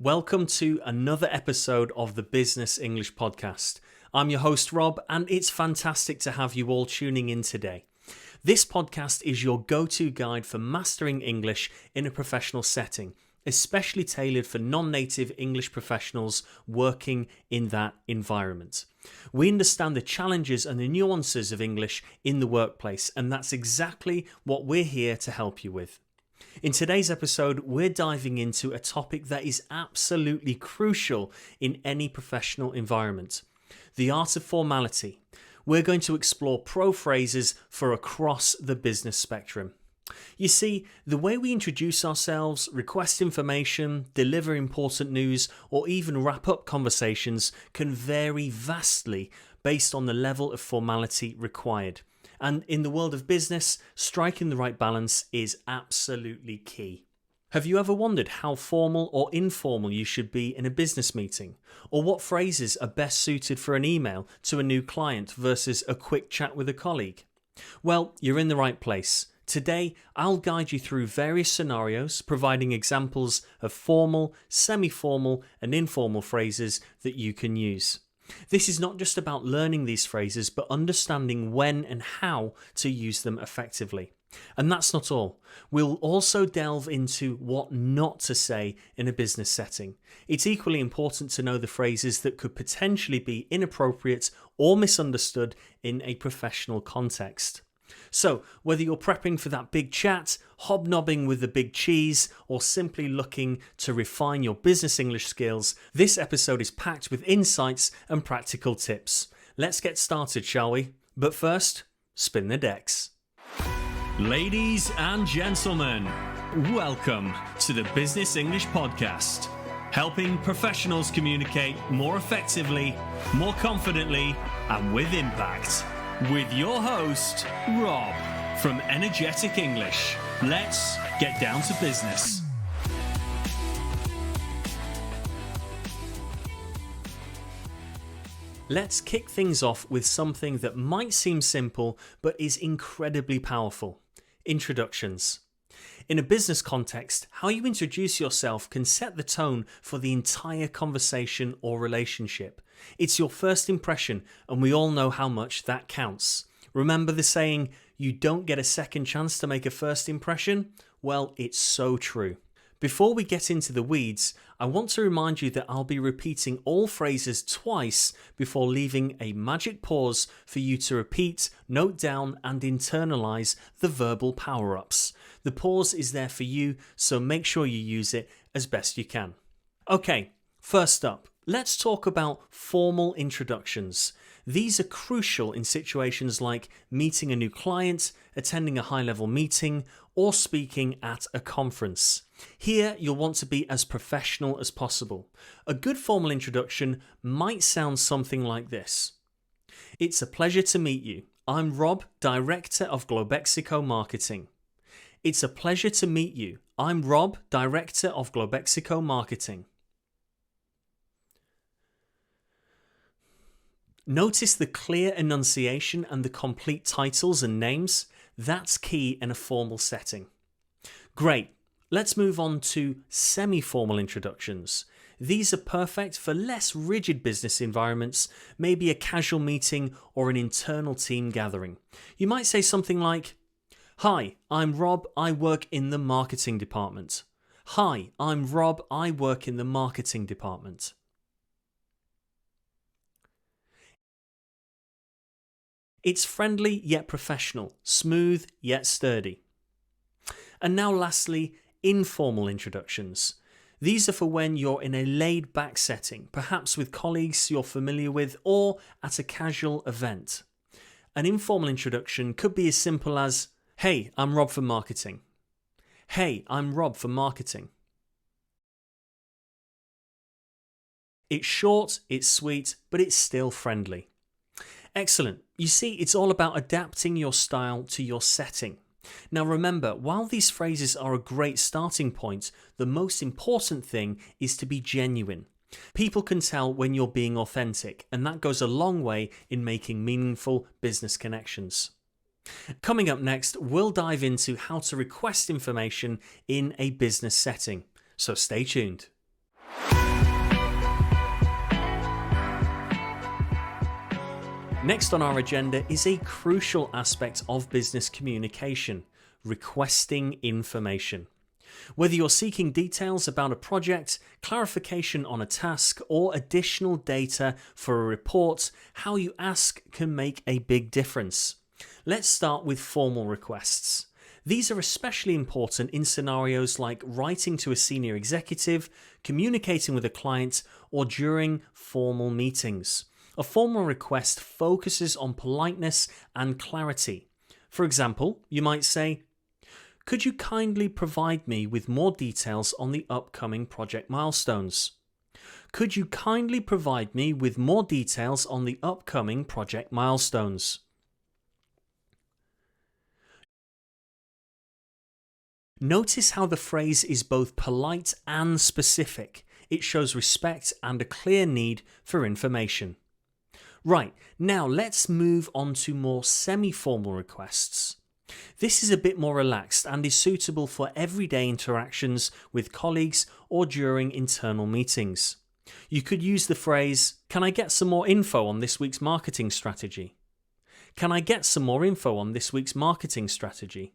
Welcome to another episode of the Business English Podcast. I'm your host Rob, and it's fantastic to have you all tuning in today. This podcast is your go-to guide for mastering English in a professional setting, especially tailored for non-native English professionals working in that environment. We understand the challenges and the nuances of English in the workplace, and that's exactly what we're here to help you with. In today's episode, we're diving into a topic that is absolutely crucial in any professional environment: the art of formality. We're going to explore pro phrases for across the business spectrum. You see, the way we introduce ourselves, request information, deliver important news, or even wrap up conversations can vary vastly based on the level of formality required. And in the world of business, striking the right balance is absolutely key. Have you ever wondered how formal or informal you should be in a business meeting? Or what phrases are best suited for an email to a new client versus a quick chat with a colleague? Well, you're in the right place. Today, I'll guide you through various scenarios, providing examples of formal, semi-formal, and informal phrases that you can use. This is not just about learning these phrases, but understanding when and how to use them effectively. And that's not all. We'll also delve into what not to say in a business setting. It's equally important to know the phrases that could potentially be inappropriate or misunderstood in a professional context. So, whether you're prepping for that big chat, hobnobbing with the big cheese, or simply looking to refine your business English skills, this episode is packed with insights and practical tips. Let's get started, shall we? But first, spin the decks. Ladies and gentlemen, welcome to the Business English Podcast, helping professionals communicate more effectively, more confidently, and with impact. With your host, Rob, from Energetic English. Let's get down to business. Let's kick things off with something that might seem simple, but is incredibly powerful: introductions. In a business context, how you introduce yourself can set the tone for the entire conversation or relationship. It's your first impression, and we all know how much that counts. Remember the saying, you don't get a second chance to make a first impression? Well, it's so true. Before we get into the weeds, I want to remind you that I'll be repeating all phrases twice before leaving a magic pause for you to repeat, note down, and internalize the verbal power-ups. The pause is there for you, so make sure you use it as best you can. Okay, first up, let's talk about formal introductions. These are crucial in situations like meeting a new client, attending a high-level meeting, or speaking at a conference. Here, you'll want to be as professional as possible. A good formal introduction might sound something like this. It's a pleasure to meet you. I'm Rob, Director of Globexico Marketing. It's a pleasure to meet you. I'm Rob, Director of Globexico Marketing. Notice the clear enunciation and the complete titles and names. That's key in a formal setting. Great. Let's move on to semi-formal introductions. These are perfect for less rigid business environments, maybe a casual meeting or an internal team gathering. You might say something like, "Hi, I'm Rob, I work in the marketing department." "Hi, I'm Rob, I work in the marketing department." It's friendly yet professional, smooth yet sturdy. And now lastly, informal introductions. These are for when you're in a laid-back setting, perhaps with colleagues you're familiar with or at a casual event. An informal introduction could be as simple as, "Hey, I'm Rob from marketing." "Hey, I'm Rob from marketing." It's short, it's sweet, but it's still friendly. Excellent. You see, it's all about adapting your style to your setting. Now remember, while these phrases are a great starting point, the most important thing is to be genuine. People can tell when you're being authentic, and that goes a long way in making meaningful business connections. Coming up next, we'll dive into how to request information in a business setting. So stay tuned. Next on our agenda is a crucial aspect of business communication: requesting information. Whether you're seeking details about a project, clarification on a task, or additional data for a report, how you ask can make a big difference. Let's start with formal requests. These are especially important in scenarios like writing to a senior executive, communicating with a client, or during formal meetings. A formal request focuses on politeness and clarity. For example, you might say, "Could you kindly provide me with more details on the upcoming project milestones?" Could you kindly provide me with more details on the upcoming project milestones? Notice how the phrase is both polite and specific. It shows respect and a clear need for information. Right, now let's move on to more semi-formal requests. This is a bit more relaxed and is suitable for everyday interactions with colleagues or during internal meetings. You could use the phrase, "Can I get some more info on this week's marketing strategy?" Can I get some more info on this week's marketing strategy?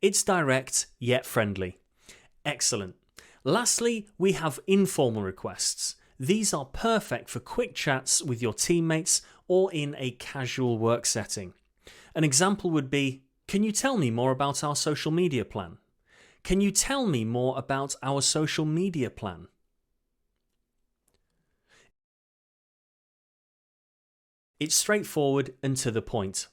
It's direct yet friendly. Excellent. Lastly, we have informal requests. These are perfect for quick chats with your teammates or in a casual work setting. An example would be, "Can you tell me more about our social media plan?" Can you tell me more about our social media plan? It's straightforward and to the point.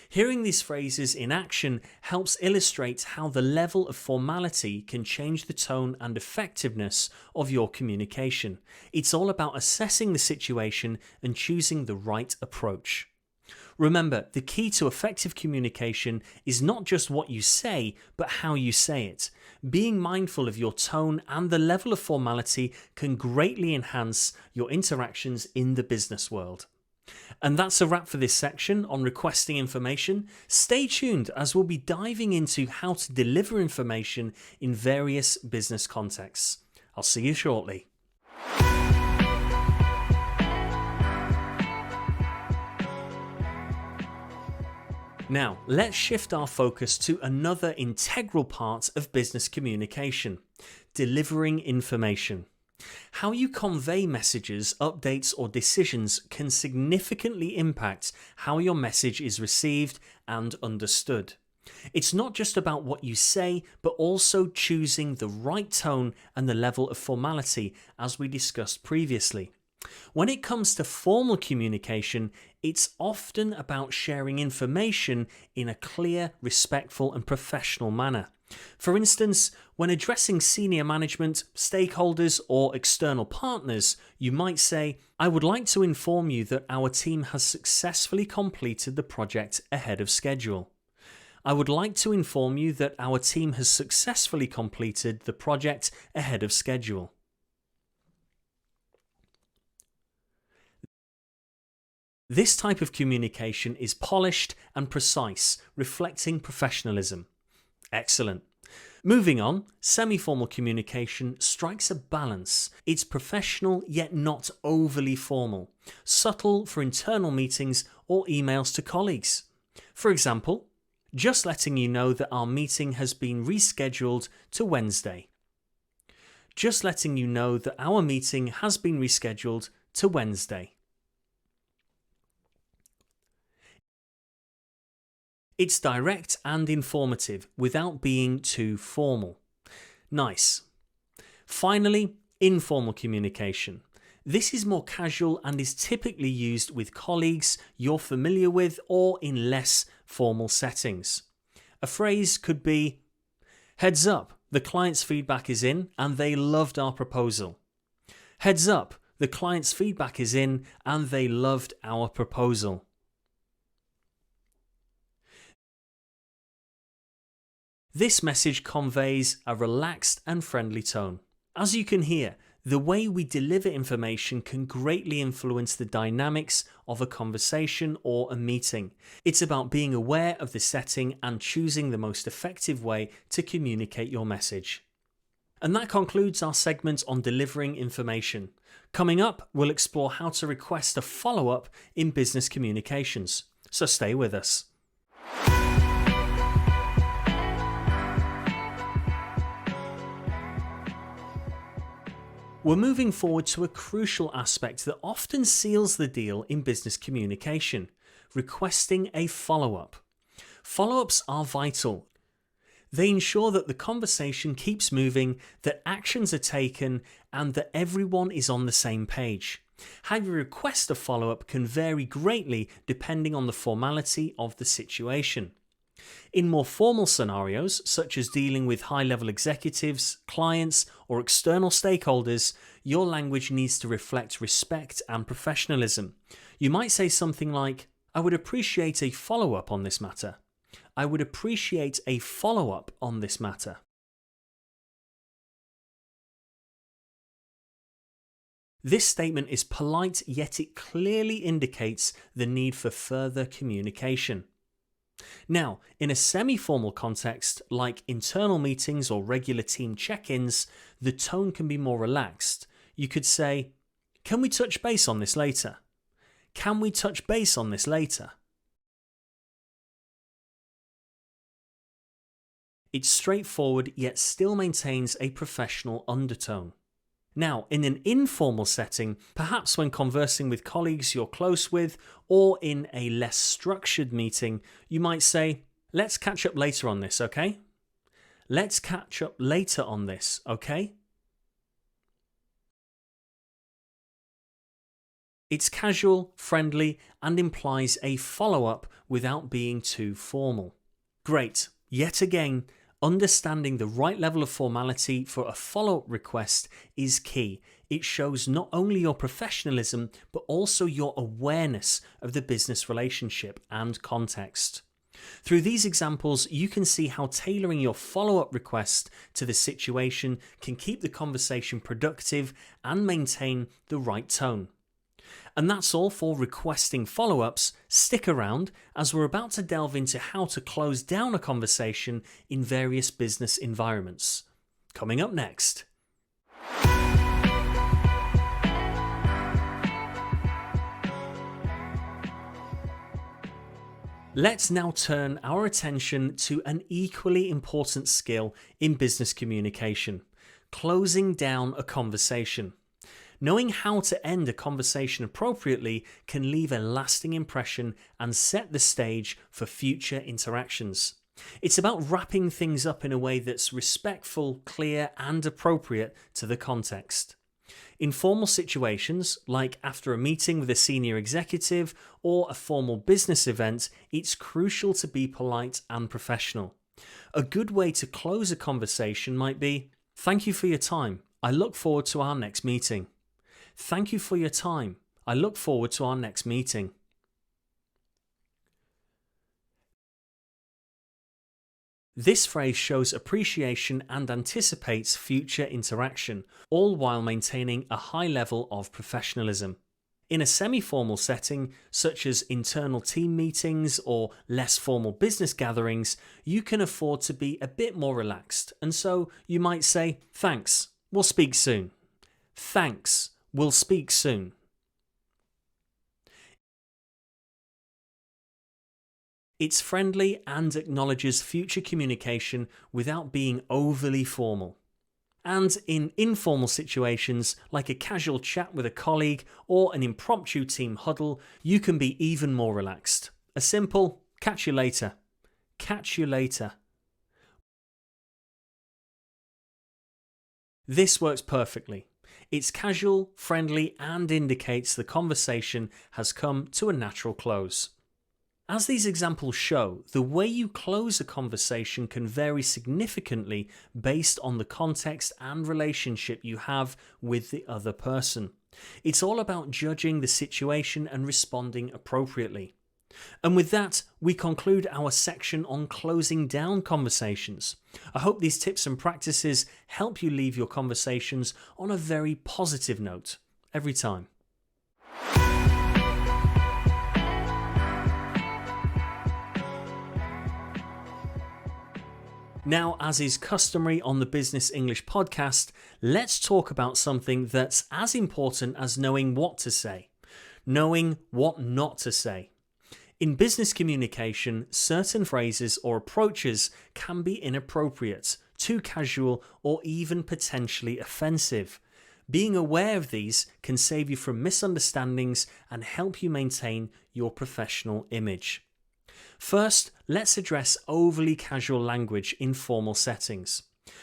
Hearing these phrases in action helps illustrate how the level of formality can change the tone and effectiveness of your communication. It's all about assessing the situation and choosing the right approach. Remember, the key to effective communication is not just what you say, but how you say it. Being mindful of your tone and the level of formality can greatly enhance your interactions in the business world. And that's a wrap for this section on requesting information. Stay tuned as we'll be diving into how to deliver information in various business contexts. I'll see you shortly. Now, let's shift our focus to another integral part of business communication: delivering information. How you convey messages, updates, or decisions can significantly impact how your message is received and understood. It's not just about what you say, but also choosing the right tone and the level of formality, as we discussed previously. When it comes to formal communication, it's often about sharing information in a clear, respectful, and professional manner. For instance, when addressing senior management, stakeholders, or external partners, you might say, "I would like to inform you that our team has successfully completed the project ahead of schedule." "I would like to inform you that our team has successfully completed the project ahead of schedule." This type of communication is polished and precise, reflecting professionalism. Excellent. Moving on, semi-formal communication strikes a balance. It's professional yet not overly formal, subtle for internal meetings or emails to colleagues. For example, "Just letting you know that our meeting has been rescheduled to Wednesday." Just letting you know that our meeting has been rescheduled to Wednesday. It's direct and informative without being too formal. Nice. Finally, informal communication. This is more casual and is typically used with colleagues you're familiar with or in less formal settings. A phrase could be, "Heads up, the client's feedback is in and they loved our proposal." "Heads up, the client's feedback is in and they loved our proposal." This message conveys a relaxed and friendly tone. As you can hear, The way we deliver information can greatly influence the dynamics of a conversation or a meeting. It's about being aware of the setting and choosing the most effective way to communicate your message. And that concludes our segment on delivering information. Coming up, we'll explore how to request a follow-up in business communications. So stay with us. We're moving forward to a crucial aspect that often seals the deal in business communication: requesting a follow-up. Follow-ups are vital. They ensure that the conversation keeps moving, that actions are taken, and that everyone is on the same page. How you request a follow-up can vary greatly depending on the formality of the situation. In more formal scenarios, such as dealing with high-level executives, clients, or external stakeholders, your language needs to reflect respect and professionalism. You might say something like, "I would appreciate a follow-up on this matter." "I would appreciate a follow-up on this matter." This statement is polite, yet it clearly indicates the need for further communication. Now, in a semi-formal context, like internal meetings or regular team check-ins, the tone can be more relaxed. You could say, "Can we touch base on this later?" "Can we touch base on this later?" It's straightforward, yet still maintains a professional undertone. Now, in an informal setting, perhaps when conversing with colleagues you're close with, or in a less structured meeting, you might say, "Let's catch up later on this, okay?" "Let's catch up later on this, okay?" It's casual, friendly, and implies a follow-up without being too formal. Great. Yet again, understanding the right level of formality for a follow-up request is key. It shows not only your professionalism, but also your awareness of the business relationship and context. Through these examples, you can see how tailoring your follow-up request to the situation can keep the conversation productive and maintain the right tone. And that's all for requesting follow-ups. Stick around as we're about to delve into how to close down a conversation in various business environments. Coming up next. Let's now turn our attention to an equally important skill in business communication: closing down a conversation. Knowing how to end a conversation appropriately can leave a lasting impression and set the stage for future interactions. It's about wrapping things up in a way that's respectful, clear, and appropriate to the context. In formal situations, like after a meeting with a senior executive or a formal business event, it's crucial to be polite and professional. A good way to close a conversation might be, "Thank you for your time. I look forward to our next meeting." "Thank you for your time. I look forward to our next meeting." This phrase shows appreciation and anticipates future interaction, all while maintaining a high level of professionalism. In a semi-formal setting, such as internal team meetings or less formal business gatherings, you can afford to be a bit more relaxed, and so you might say, "Thanks, we'll speak soon." "Thanks, we'll speak soon." It's friendly and acknowledges future communication without being overly formal. And in informal situations, like a casual chat with a colleague or an impromptu team huddle, you can be even more relaxed. A simple, "Catch you later." "Catch you later." This works perfectly. It's casual, friendly, and indicates the conversation has come to a natural close. As these examples show, the way you close a conversation can vary significantly based on the context and relationship you have with the other person. It's all about judging the situation and responding appropriately. And with that, we conclude our section on closing down conversations. I hope these tips and practices help you leave your conversations on a very positive note every time. Now, as is customary on the Business English podcast, let's talk about something that's as important as knowing what to say, knowing what not to say. In business communication, certain phrases or approaches can be inappropriate, too casual, or even potentially offensive. Being aware of these can save you from misunderstandings and help you maintain your professional image. First, let's address overly casual language in formal settings.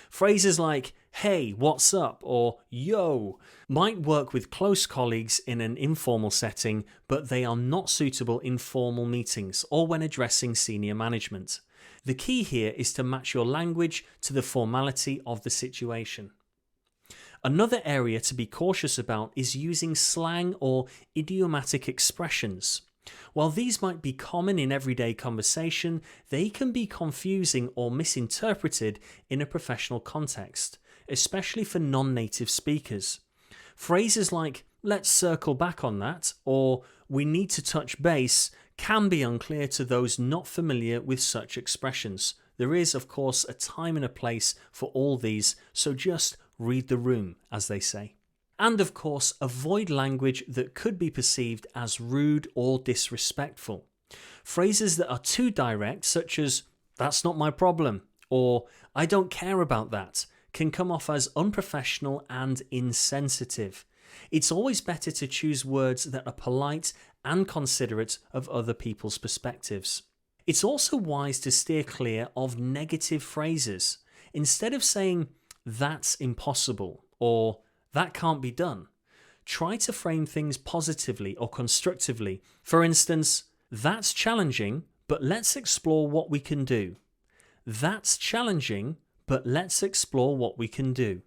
Phrases like, "Hey, what's up?" or "Yo" might work with close colleagues in an informal setting, but they are not suitable in formal meetings or when addressing senior management. The key here is to match your language to the formality of the situation. Another area to be cautious about is using slang or idiomatic expressions. While these might be common in everyday conversation, they can be confusing or misinterpreted in a professional context, especially for non-native speakers. Phrases like, "Let's circle back on that," or "We need to touch base," can be unclear to those not familiar with such expressions. There is, of course, a time and a place for all these, so just read the room, as they say. And of course, avoid language that could be perceived as rude or disrespectful. Phrases that are too direct, such as, "That's not my problem," or "I don't care about that," can come off as unprofessional and insensitive. It's always better to choose words that are polite and considerate of other people's perspectives. It's also wise to steer clear of negative phrases. Instead of saying, "That's impossible," or "That can't be done," try to frame things positively or constructively. For instance, "That's challenging, but let's explore what we can do." "That's challenging, but let's explore what we can do."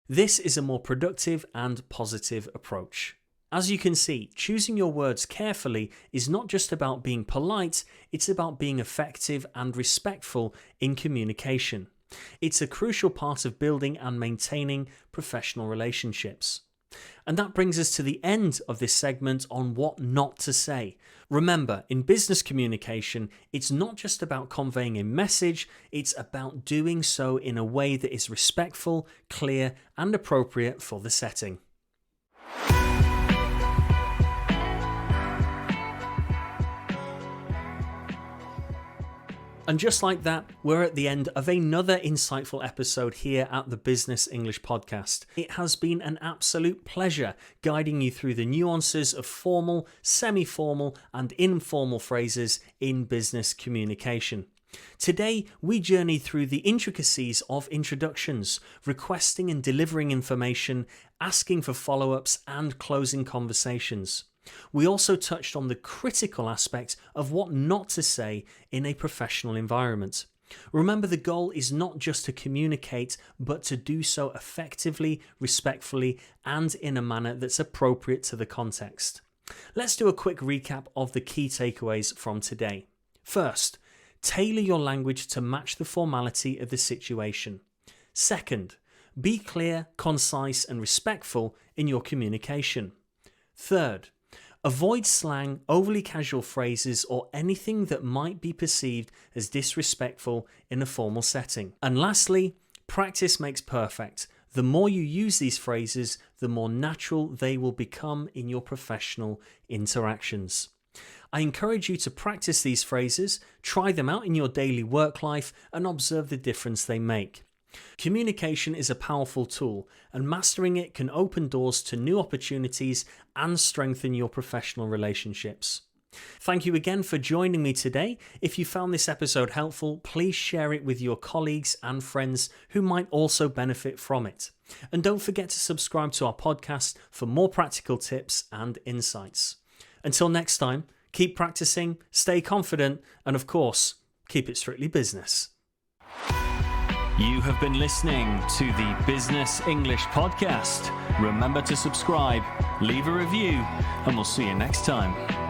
This is a more productive and positive approach. As you can see, choosing your words carefully is not just about being polite, it's about being effective and respectful in communication. It's a crucial part of building and maintaining professional relationships. And that brings us to the end of this segment on what not to say. Remember, in business communication, it's not just about conveying a message, it's about doing so in a way that is respectful, clear, and appropriate for the setting. And just like that, we're at the end of another insightful episode here at the Business English Podcast. It has been an absolute pleasure guiding you through the nuances of formal, semi-formal, and informal phrases in business communication. Today, we journey through the intricacies of introductions, requesting and delivering information, asking for follow-ups, and closing conversations. We also touched on the critical aspect of what not to say in a professional environment. Remember, the goal is not just to communicate, but to do so effectively, respectfully, and in a manner that's appropriate to the context. Let's do a quick recap of the key takeaways from today. First, tailor your language to match the formality of the situation. Second, be clear, concise, and respectful in your communication. Third, avoid slang, overly casual phrases, or anything that might be perceived as disrespectful in a formal setting. And lastly, practice makes perfect. The more you use these phrases, the more natural they will become in your professional interactions. I encourage you to practice these phrases, try them out in your daily work life, and observe the difference they make. Communication is a powerful tool, and mastering it can open doors to new opportunities and strengthen your professional relationships. Thank you again for joining me today. If you found this episode helpful, please share it with your colleagues and friends who might also benefit from it. And don't forget to subscribe to our podcast for more practical tips and insights. Until next time, keep practicing, stay confident, and of course, keep it strictly business. You have been listening to the Business English Podcast. Remember to subscribe, leave a review, and we'll see you next time.